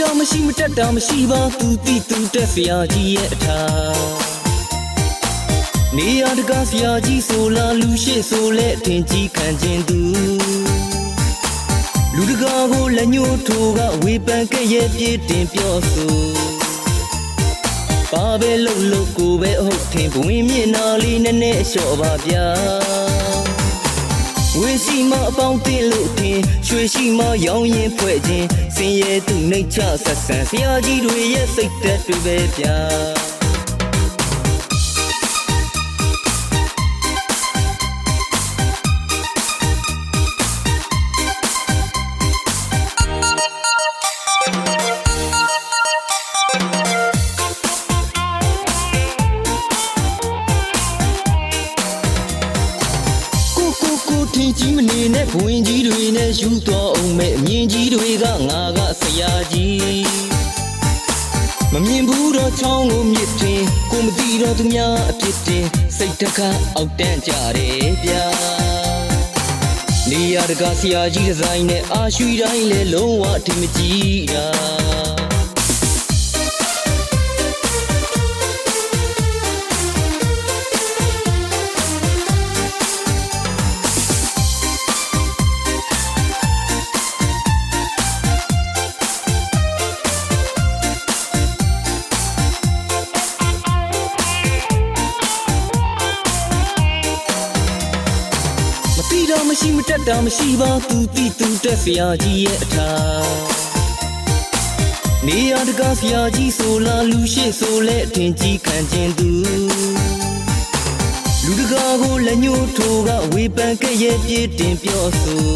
တော်မရှိမတက်တာမရှိပါသူတိသူတက်ဆရာကြီးရဲ့အထာနေရတကားဆရာကြီးဆိုလာလူရှိဆိုလဲအထင်ကြီးခံခြင်းသူလူတကာကိုလက်ညှိုးထိုးကဝေပန်ကဲ့ရဲ့ပြည့်တင်ပြောဆိုပါပဲလို့လို့ကိုပဲအဟုတ်ထင်ဘဝင်မြင်နာလေးနဲ့နဲ့လျှော့ပါဗျာဝေရှိမအပေါင်းတင်လို့ထင်ရွှေရှိမရောင်းရင်ဖွဲ့ခြင်းစင်ရဲသူနှိတ်ချဆက်ဆံဆရာကြီးတွေရဲ့စိတ်သက်တွေပဲဗျာထင်ကြီးမနေနဲ့ဘဝင်ကြီးတွေနဲ့ယူတော်အောင်မဲ့အမြင်ကြီးတွေကငါကဆရာကြီးမမြင်ဘူးတော့ချောင်းကိုမြစ်တင်ကိုမသိတော့သူများအဖြစ်တင်စိတ်တခါအောက်တန်းကြတယ်ဗျာနေရတကားဆရာကြီးဒီဇိုင်းနဲ့အာရွှီတိုင်းလဲလုံးဝအထင်မကြီးတာမရှိမတက်တာမရှိပါသူတိသူတက်ဆရာကြီးရဲ့အထာနေရတကားဆရာကြီးဆိုလာလူရှိဆိုလဲအထင်ကြီးခံခြင်းသူလူတကာကိုလက်ညှိုးထိုးကဝေပန်ကဲ့ရဲ့ပြည့်တင်ပြောဆို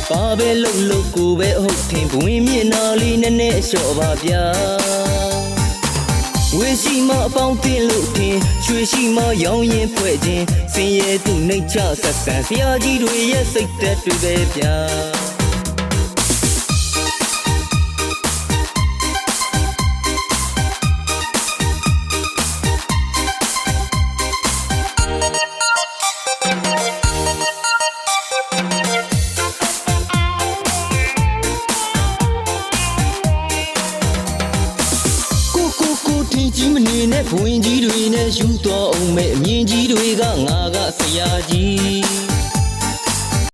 ပါပဲလို့လို့ကိုပဲအဟုတ်ထင်ဘဝင်မြင်နာလေးနဲ့နဲ့လျှော့ပါဗျာဝေရှိမအပေါင်းတင်လို့ထင်ရွှေရှိမရောင်းရင်ဖွဲ့ခြင်းစင်ရဲသူနှိတ်ချဆက်ဆံဆရာကြီးတွေရဲ့စိတ်သက်တွေပဲဗျာကြီးမနေနဲ့ဘဝင်ကြီးတွေနဲ့ယူတော်အောင်မဲ့အမြင်ကြီးတွေကငါကဆရာကြီး